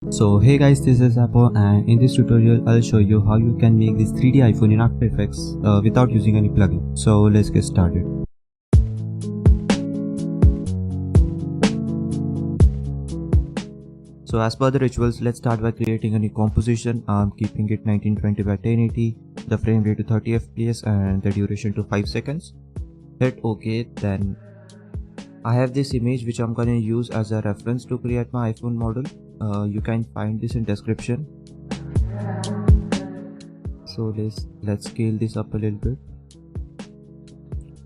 So hey guys, this is Apple, and in this tutorial I'll show you how you can make this 3D iPhone in After Effects without using any plugin. So let's get started. So as per the rituals, let's start by creating a new composition. I'm keeping it 1920 by 1080, the frame rate to 30 fps and the duration to 5 seconds. Hit OK. Then I have this image which I'm gonna use as a reference to create my iPhone model. You can find this in description. So let's scale this up a little bit.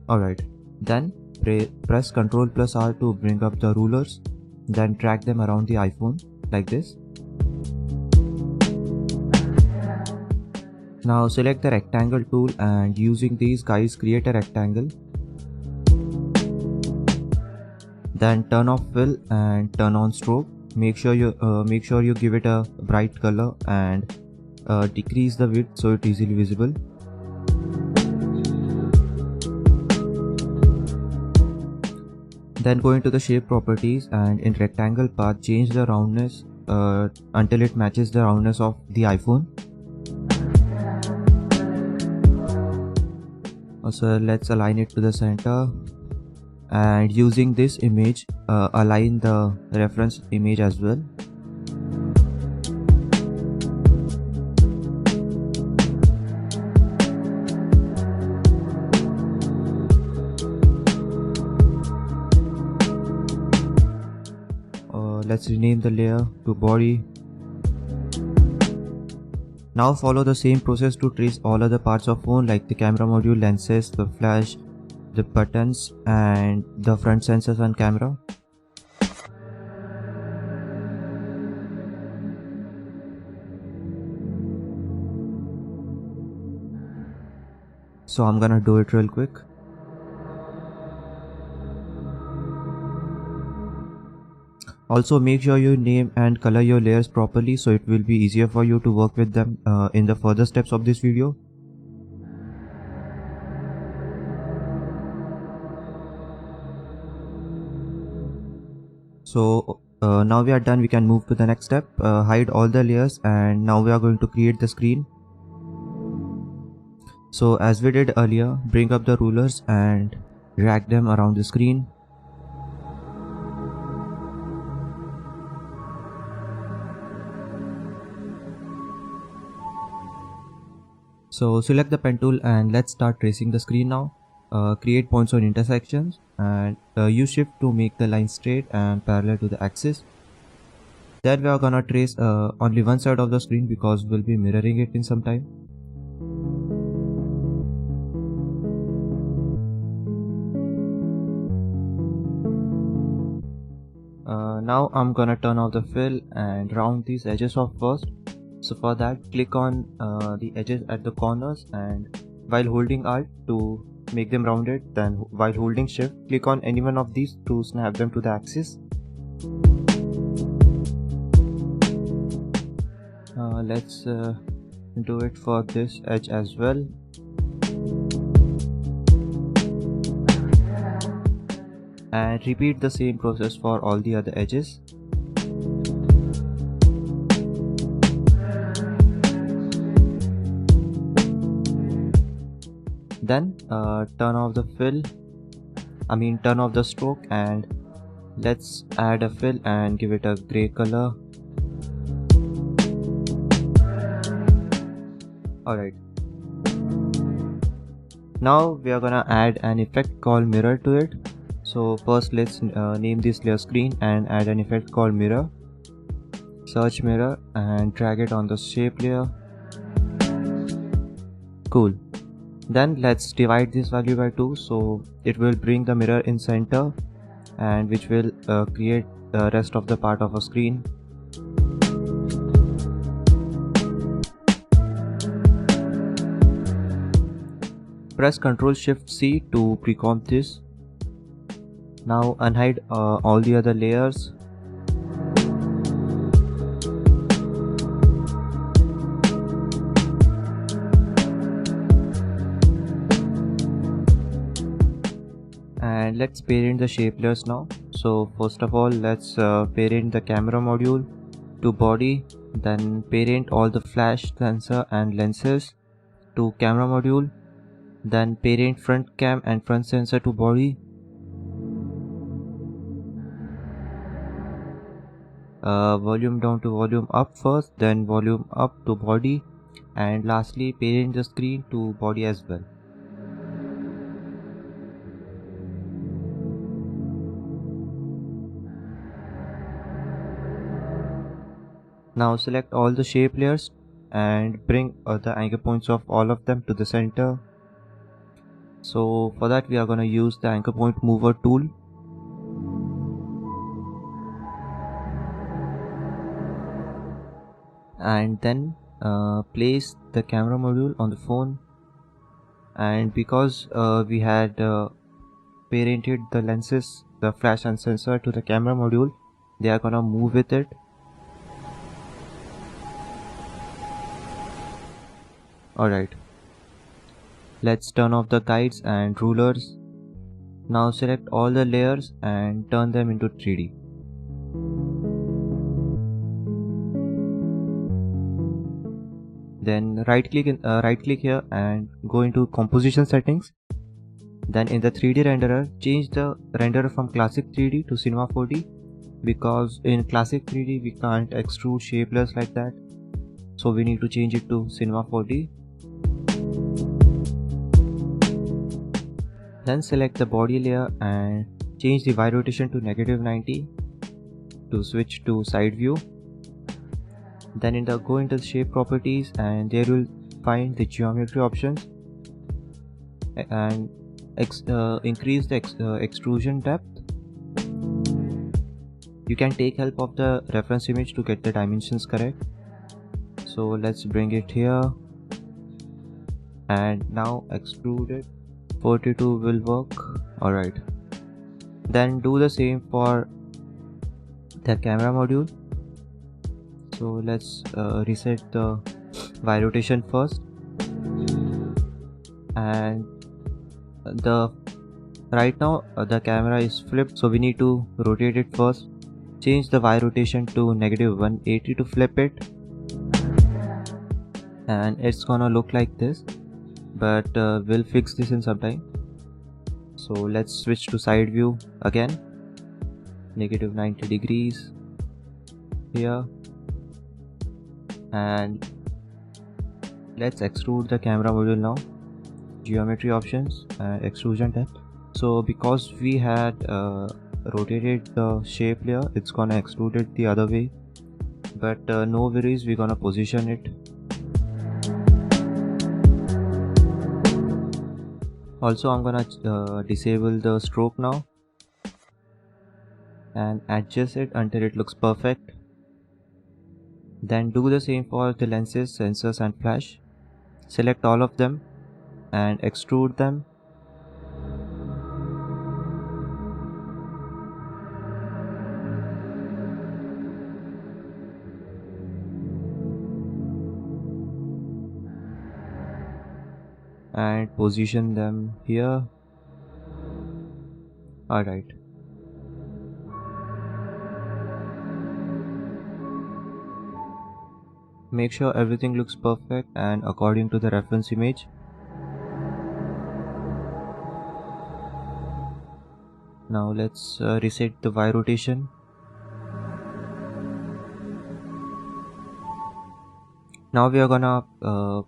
Alright, then press Ctrl plus R to bring up the rulers, then drag them around the iPhone like this. Now select the rectangle tool and using these guys create a rectangle. Then turn off fill and turn on stroke. Make sure you give it a bright color and decrease the width so it's easily visible. Then go into the shape properties and in rectangle path change the roundness until it matches the roundness of the iPhone. Also let's align it to the center, and using this image align the reference image as well. Let's rename the layer to body. Now follow the same process to trace all other parts of phone like the camera module, lenses, the flash, the buttons and the front sensors and camera. So I'm gonna do it real quick. Also make sure you name and color your layers properly so it will be easier for you to work with them in the further steps of this video. So now we are done, we can move to the next step. Hide all the layers, and now we are going to create the screen. So as we did earlier, bring up the rulers and drag them around the screen. So select the pen tool and let's start tracing the screen now. Create points on intersections and use shift to make the line straight and parallel to the axis. Then we are gonna trace only one side of the screen because we'll be mirroring it in some time. Now I'm gonna turn off the fill and round these edges off first. So for that, click on the edges at the corners and while holding Alt to make them rounded, then while holding Shift, click on any one of these to snap them to the axis. Let's do it for this edge as well. And repeat the same process for all the other edges. Then turn off the stroke and let's add a fill and give it a gray color. Alright. Now we are gonna add an effect called mirror to it. So first let's name this layer screen and add an effect called mirror. Search mirror and drag it on the shape layer. Cool. Then let's divide this value by 2 so it will bring the mirror in center and which will create the rest of the part of a screen. Press Ctrl Shift C to pre-comp this. Now unhide all the other layers. And let's parent the shape layers now. So first of all let's parent the camera module to body, then parent all the flash, sensor and lenses to camera module, then parent front cam and front sensor to body. Volume down to volume up first, then volume up to body, and lastly parent the screen to body as well. Now select all the shape layers and bring the anchor points of all of them to the center. So for that we are going to use the anchor point mover tool. And then place the camera module on the phone, and because we had parented the lenses, the flash and sensor to the camera module, they are gonna move with it. Alright, let's turn off the guides and rulers. Now select all the layers and turn them into 3D. Then right click here and go into composition settings. Then in the 3D renderer, change the renderer from classic 3D to Cinema 4D, because in classic 3D we can't extrude shape layers like that, so we need to change it to Cinema 4D. Then select the body layer and change the Y rotation to -90 to switch to side view. Then go into the shape properties, and there you will find the geometry options and increase the extrusion depth. You can take help of the reference image to get the dimensions correct. So let's bring it here, and now extrude it. 42 will work. Alright, then do the same for the camera module. So let's reset the Y rotation first, and right now the camera is flipped, so we need to rotate it first. Change the Y rotation to -180 to flip it, and it's gonna look like this, but we'll fix this in some time. So let's switch to side view again, -90 degrees here, and let's extrude the camera module now. Geometry options and extrusion depth. So because we had rotated the shape layer, it's gonna extrude it the other way, but no worries, we're gonna position it. Also I'm gonna disable the stroke now and adjust it until it looks perfect. Then do the same for the lenses, sensors and flash. Select all of them and extrude them. And position them here. Alright. Make sure everything looks perfect and according to the reference image. Now let's reset the Y rotation. Now we are gonna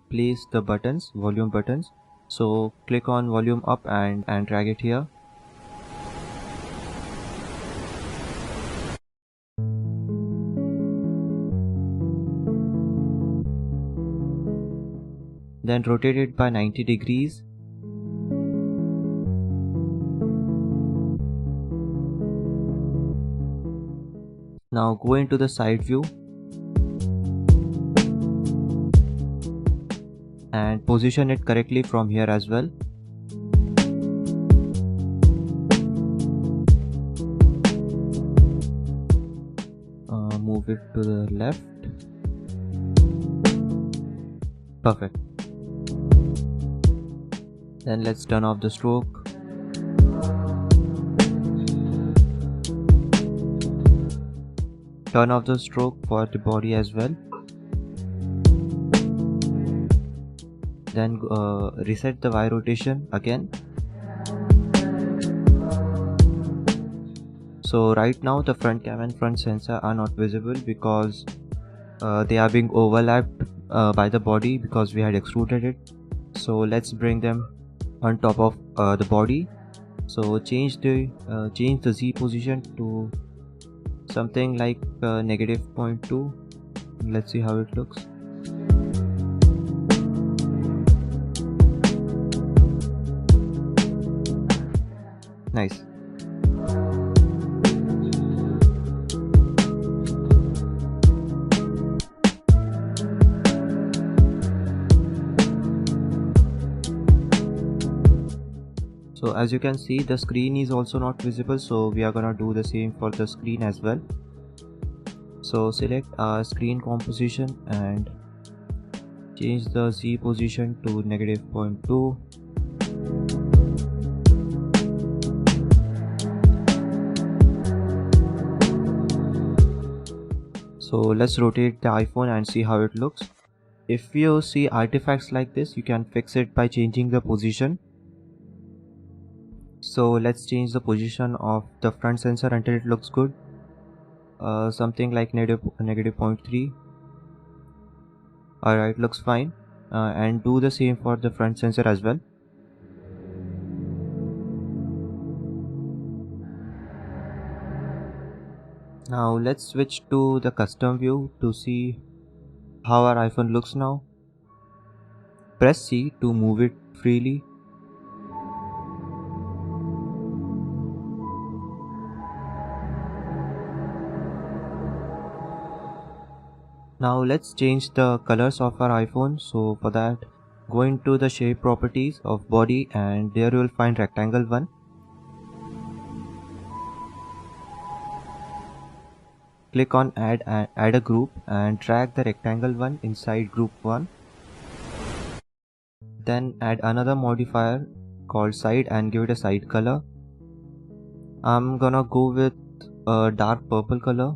place the buttons, volume buttons. So click on volume up and drag it here. Then rotate it by 90 degrees. Now go into the side view and position it correctly from here as well. Move it to the left. Perfect. Then let's turn off the stroke. turn off the stroke for the body as well. Then reset the Y rotation again. So right now the front cam and front sensor are not visible because they are being overlapped by the body because we had extruded it. So let's bring them on top of the body. So change the Z position to something like -0.2. Let's see how it looks. Nice. So as you can see, the screen is also not visible, so we are gonna do the same for the screen as well. So select our screen composition and change the Z position to -0.2. So let's rotate the iPhone and see how it looks. If you see artifacts like this, you can fix it by changing the position. So let's change the position of the front sensor until it looks good. Something like -0.3. Alright, looks fine. And do the same for the front sensor as well. Now let's switch to the custom view to see how our iPhone looks now. Press C to move it freely. Now let's change the colors of our iPhone. So for that, go into the shape properties of body and there you will find rectangle 1. Click on add a group and drag the rectangle 1 inside group 1. Then add another modifier called side and give it a side color. I'm gonna go with a dark purple color.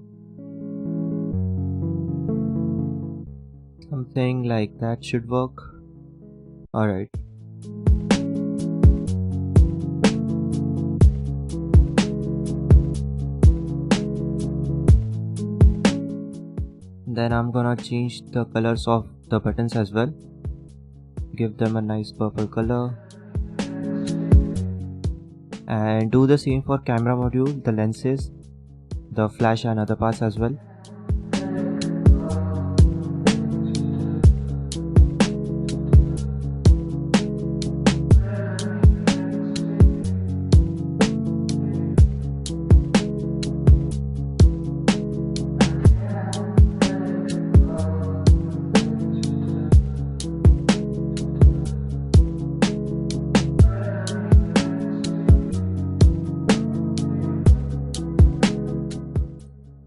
Something like that should work. Alright. Then I'm gonna change the colors of the buttons as well. Give them a nice purple color. And do the same for camera module, the lenses, the flash and other parts as well.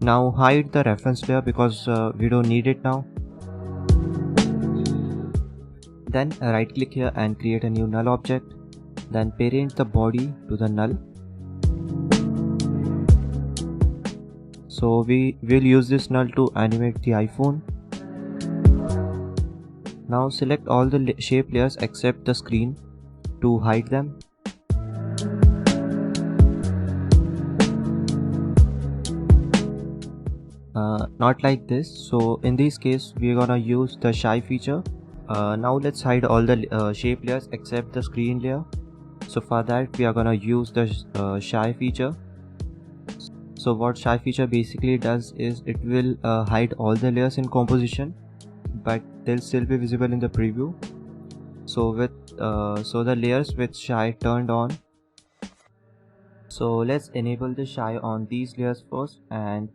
Now hide the reference layer because we don't need it now. Then right click here and create a new null object. Then parent the body to the null. So we will use this null to animate the iPhone. Now select all the shape layers except the screen to hide them. Not like this. So in this case we are gonna use the shy feature. Now let's hide all the shape layers except the screen layer. So for that we are gonna use the shy feature. So what shy feature basically does is it will hide all the layers in composition, but they'll still be visible in the preview. So with the layers with shy turned on. So let's enable the shy on these layers first and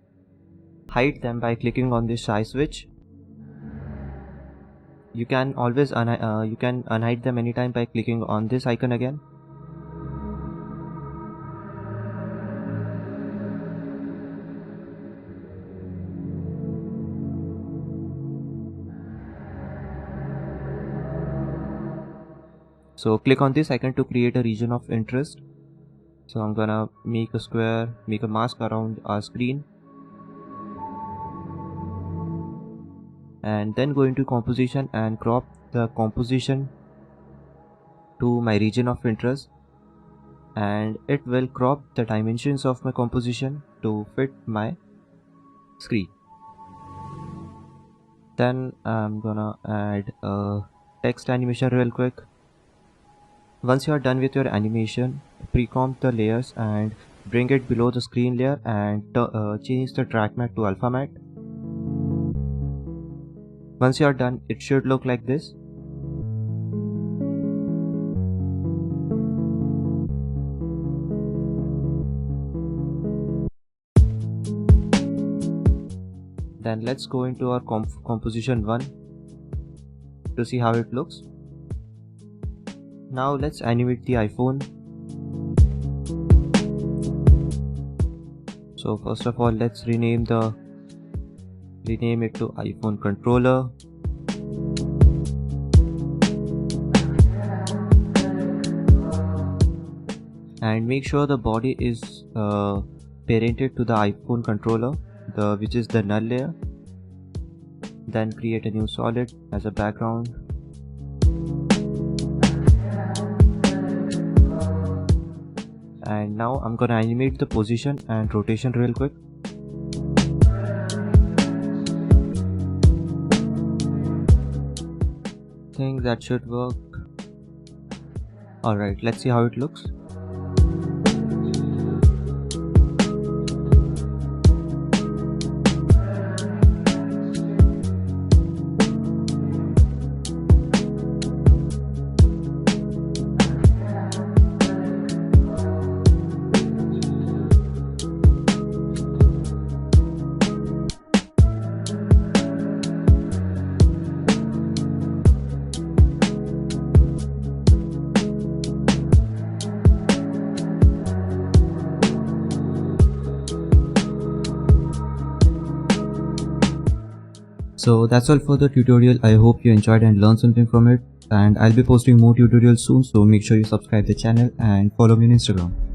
hide them by clicking on this shy switch. You can always unhide them anytime by clicking on this icon again. So click on this icon to create a region of interest. So I'm gonna make a square, make a mask around our screen. and then go into composition and crop the composition to my region of interest, and it will crop the dimensions of my composition to fit my screen. Then I'm gonna add a text animation real quick. Once you are done with your animation, pre-comp the layers and bring it below the screen layer and change the track matte to alpha matte. Once you are done, it should look like this. Then let's go into our composition 1 to see how it looks. Now let's animate the iPhone. So first of all, let's rename it to iPhone controller. And make sure the body is parented to the iPhone controller, which is the null layer. Then create a new solid as a background. And now I'm gonna animate the position and rotation real quick. Think that should work. Alright, let's see how it looks. So that's all for the tutorial. I hope you enjoyed and learned something from it, and I'll be posting more tutorials soon, so make sure you subscribe the channel and follow me on Instagram.